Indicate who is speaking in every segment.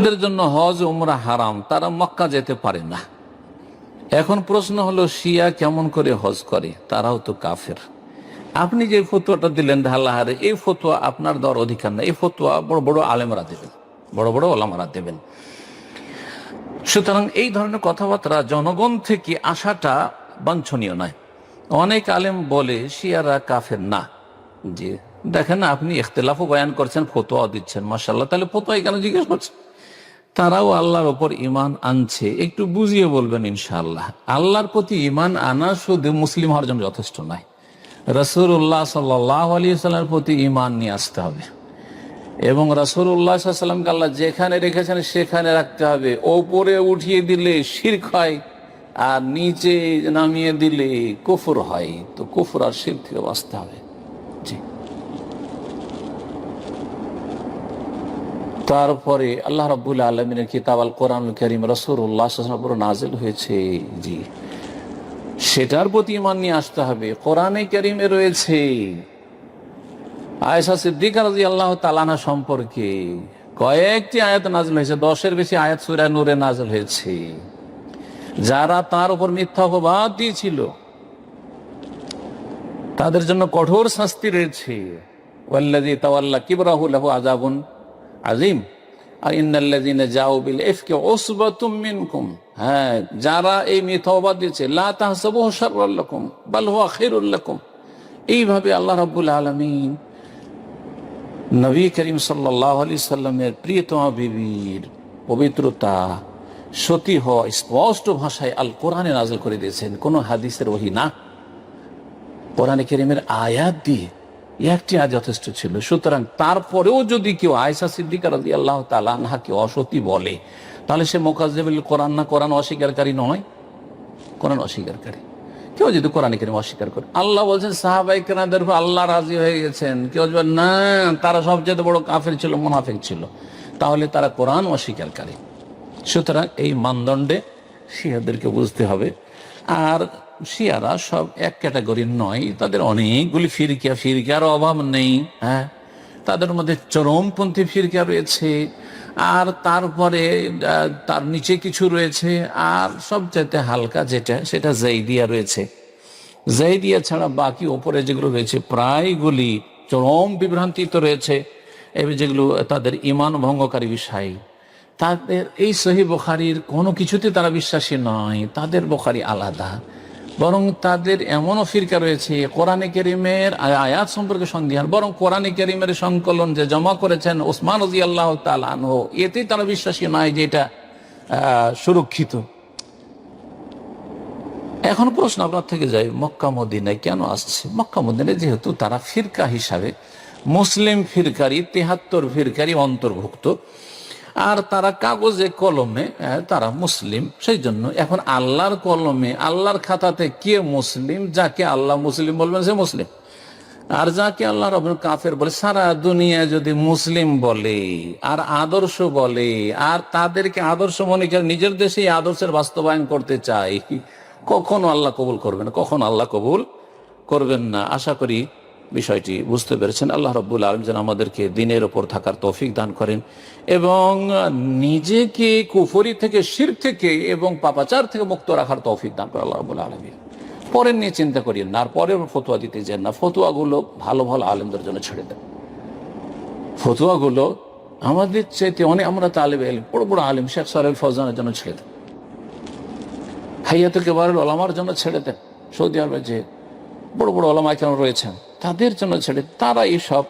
Speaker 1: তাদের জন্য হজ উমরা হারাম, তারা মক্কা যেতে পারে না। এখন প্রশ্ন হলো শিয়া কেমন করে হজ করে? তারাও তো কাফের। আপনি যে ফতোয়াটা দিলেন ঢালাহারে, এই ফতোয়া আপনার দেওয়ার অধিকার না। এই ফতোয়া বড় বড় আলেমরা দেবেন, বড় বড় ওলামারা দেবেন। সুতরাং এই ধরনের কথাবার্তা জনগণ থেকে আসাটা বাঞ্ছনীয় নয়। অনেক আলেম বলে শিয়ারা কাফের না। জি, দেখেন না, আপনি ইখতিলাফও বয়ান করছেন, ফতোয়া দিচ্ছেন, মাশাআল্লাহ। তাহলে ফতোয়া কেন জিজ্ঞেস করছেন? তারাও আল্লাহর ওপর ইমান আনছে, একটু বুঝিয়ে বলবেন ইনশাআল্লাহ। আল্লাহর প্রতি ইমান আনা শুধু মুসলিম হওয়ার জন্য যথেষ্ট নয়, রাসূলুল্লাহ সাল্লাল্লাহু আলাইহি ওয়াসাল্লামের প্রতি ইমান নিয়ে আসতে হবে। এবং রাসূলুল্লাহ সাল্লাল্লাহু আলাইহি ওয়াসাল্লামকে আল্লাহ যেখানে রেখেছেন সেখানে রাখতে হবে। ওপরে উঠিয়ে দিলে শিরক হয়, আর নিচে নামিয়ে দিলে কুফর হয়। তো কুফর আর শিরক থেকে বাঁচতে হবে। জি। তারপরে আল্লাহ রাব্বুল আলামিনের কিতাব আল কোরআনুল কারীম রাসূলুল্লাহ সাল্লাল্লাহু আলাইহি ওয়াসাল্লামের উপর নাযিল হয়েছে। জি, সেটার প্রতি ঈমান নিয়ে আসতে হবে। কোরআনে কারীমে রয়েছে আয়েশা সিদ্দিকা রাদিয়াল্লাহু তাআলা আনহা সম্পর্কে কয়েকটি আয়াত নাযিল হয়েছে, 10-এর বেশি আয়াত সূরা নূরে নাযিল হয়েছে। যারা তার উপর মিথ্যা অপবাদ দিয়েছিল তাদের জন্য কঠোর শাস্তি রয়েছে। ওয়াল্লাযী তাওয়াল্লা কিবরাহু লাহু আযাবুন আযীম আর ইন্নাল্লাযীনা জাউ বিল ইফকি উসবাতুম মিনকুম। হ্যাঁ, যারা এই মিথ্যা অপবাদ দিয়েছে, লা তাহসাবুহু শাররাল লাকুম বাল হুয়া খায়রুল লাকুম। এইভাবে আল্লাহ রাব্বুল আলামিন নবী করিম সাল্লাল্লাহু আলাইহি সাল্লামের প্রিয়তমা বিবির পবিত্রতা, সতী হওয়া স্পষ্ট ভাষায় আল কোরআনে নাযিল করে দিয়েছেন, কোনো হাদিসের ওহী না। কোরআনে কারীমের আয়াত দিয়ে একটি আয়াত যথেষ্ট ছিল। সুতরাং তারপরেও যদি কেউ আয়েশা সিদ্দিকা রাদিয়াল্লাহু তাআলা আনহাকে অসতী বলে, তাহলে সে মুকাজ্জিবুল কোরআন না, কোরআন অস্বীকারী নয়, কোরআন অস্বীকারী। কেউ যদি কোরআন কারীম অস্বীকার করে, আল্লাহ বলছেন সাহাবায়ে কেরামদের উপর আল্লাহ রাজি হয়ে গেছেন। কেউ বলবে না তারা সবচেয়ে বড় কাফের ছিল, মুনাফিক ছিল, তাহলে তারা কোরআন অস্বীকারী। সুতরাং এই মানদণ্ডে শিয়াদেরকে বুঝতে হবে। আর শিয়ারা সব এক ক্যাটাগরির নয়, তাদের অনেকগুলি ফিরকার অভাব নেই। হ্যাঁ, তাদের মধ্যে চরমপন্থী ফিরকা রয়েছে, আর তারপরে তার নিচে কিছু রয়েছে, আর সবচাইতে হালকা যেটা সেটা জাইদিয়া রয়েছে। জাইদিয়া ছাড়া বাকি ওপরে যেগুলো রয়েছে প্রায়গুলি চরম বিভ্রান্তিত রয়েছে, এবং যেগুলো তাদের ঈমান ভঙ্গকারী বিষয়। তাদের এই সহিহ বুখারীর কোনো কিছুতে তারা বিশ্বাসী নয়, তাদের বুখারী আলাদা। বরং তাদের এমনও ফিরকা রয়েছে কোরআনে কারীমের আয়াত সম্পর্কে সন্দিহান, বরং কোরআনে কারীমের সংকলন যে জমা করেছেন ওসমান রাদিয়াল্লাহু তাআলা আনহু, এতেই তারা বিশ্বাসী নয় যে এটা সুরক্ষিত। এখন প্রশ্ন আপনার থেকে যায়, মক্কা মদিনায় কেন আসছে? মক্কা মদিনায় যেহেতু তারা ফিরকা হিসাবে মুসলিম ফিরকারি 73 ফিরকারি অন্তর্ভুক্ত, আর তারা কাগজে কলমে তারা মুসলিম, সেই জন্য এখন আল্লাহর কলমে আল্লাহর খাতাতে কে মুসলিম, যাকে আল্লাহ মুসলিম বলবেন সে মুসলিম, আর যাকে আল্লাহ রাব্বুল কাফের বলে। সারা দুনিয়া যদি মুসলিম বলে আর আদর্শ বলে, আর তাদেরকে আদর্শ মনে করে নিজের দেশেই আদর্শের বাস্তবায়ন করতে চায়, কখনো আল্লাহ কবুল করবেন না, কখনো আল্লাহ কবুল করবেন না। আশা করি বিষয়টি বুঝতে পেরেছেন। আল্লাহ রাব্বুল আলামিন যেন আমাদেরকে দ্বীনের ওপর থাকার তৌফিক দান করেন, এবং নিজেকে কুফরি থেকে, শিরক থেকে এবং পাপাচার থেকে মুক্ত রাখার তৌফিক দান করেন আল্লাহ রাব্বুল আলামিন। পরের নিয়ে চিন্তা করিয়েন না, আর পরের ফতোয়া দিতে যান না। ফতোয়াগুলো ভালো ভালো আলেমদের জন্য ছেড়ে দেন। ফতোয়াগুলো আমাদের চাইতে অনেক, আমরা তালেবে ইলম, বড় বড় আলেম শেখ সালেহ ফৌজানের জন্য ছেড়ে দেন, হাইয়াতুল কিবারুল উলামার জন্য ছেড়ে দেন। সৌদি আরবে যে বড় বড় ওলামা কেরাম রয়েছেন তাদের জন্য ছেড়ে, তারা এইসব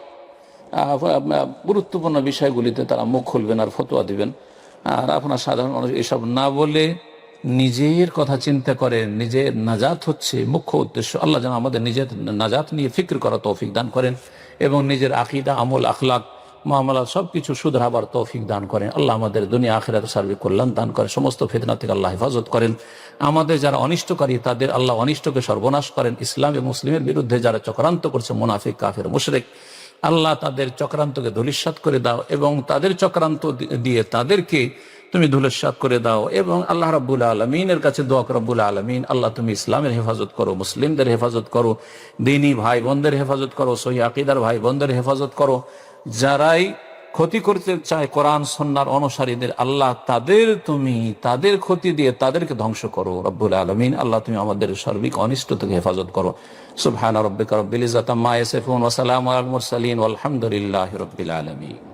Speaker 1: গুরুত্বপূর্ণ বিষয়গুলিতে তারা মুখ খুলবেন আর ফতোয়া দিবেন। আর আপনার সাধারণ মানুষ এসব না বলে নিজের কথা চিন্তা করেন, নিজের নাজাত হচ্ছে মুখ্য উদ্দেশ্য। আল্লাহ যেন আমাদের নিজের নাজাত নিয়ে ফিক্র করা তৌফিক দান করেন, এবং নিজের আকীদা, আমল, আখলাক, মুআমালাত সবকিছু শুধরাবার তৌফিক দান করেন। আল্লাহ আমাদের দুনিয়া আখিরাত সার্বিক কল্যাণ দান করেন, সমস্ত ফিতনা থেকে আল্লাহ হেফাজত করেন। আমাদের যারা অনিষ্টকারী তাদের আল্লাহ অনিষ্টকে সর্বনাশ করেন। ইসলাম এবং মুসলিমের বিরুদ্ধে যারা চক্রান্ত করছে, মুনাফিক, কাফের, মুশরিক, আল্লাহ তাদের চক্রান্তকে ধূলিসাৎ করে দাও, এবং তাদের চক্রান্ত দিয়ে তাদেরকে তুমি ধূলিসাৎ করে দাও। এবং আল্লাহ রাব্বুল আলামিনের কাছে দোয়া করো, রব্বুল আলামিন আল্লাহ তুমি ইসলামের হেফাজত করো, মুসলিমদের হেফাজত করো, দ্বীনী ভাই বোনদের হেফাজত করো, সহিহ আকীদার ভাই বোনদের হেফাজত করো। যারাই ক্ষতি করতে চায় কোরআন সুন্নাহর অনুসারীদের, আল্লাহ তাদের ক্ষতি দিয়ে তাদেরকে ধ্বংস করো রব্বুল আলামিন। আল্লাহ তুমি আমাদের সার্বিক অনিষ্ট থেকে হেফাজত করো। সুবহানা রাব্বিকা রাব্বিল ইজ্জাতি আম্মা ইয়াসিফুন ওয়া সালামুন আলাল মুরসালিন ওয়ালহামদুলিল্লাহি রাব্বিল আলামিন।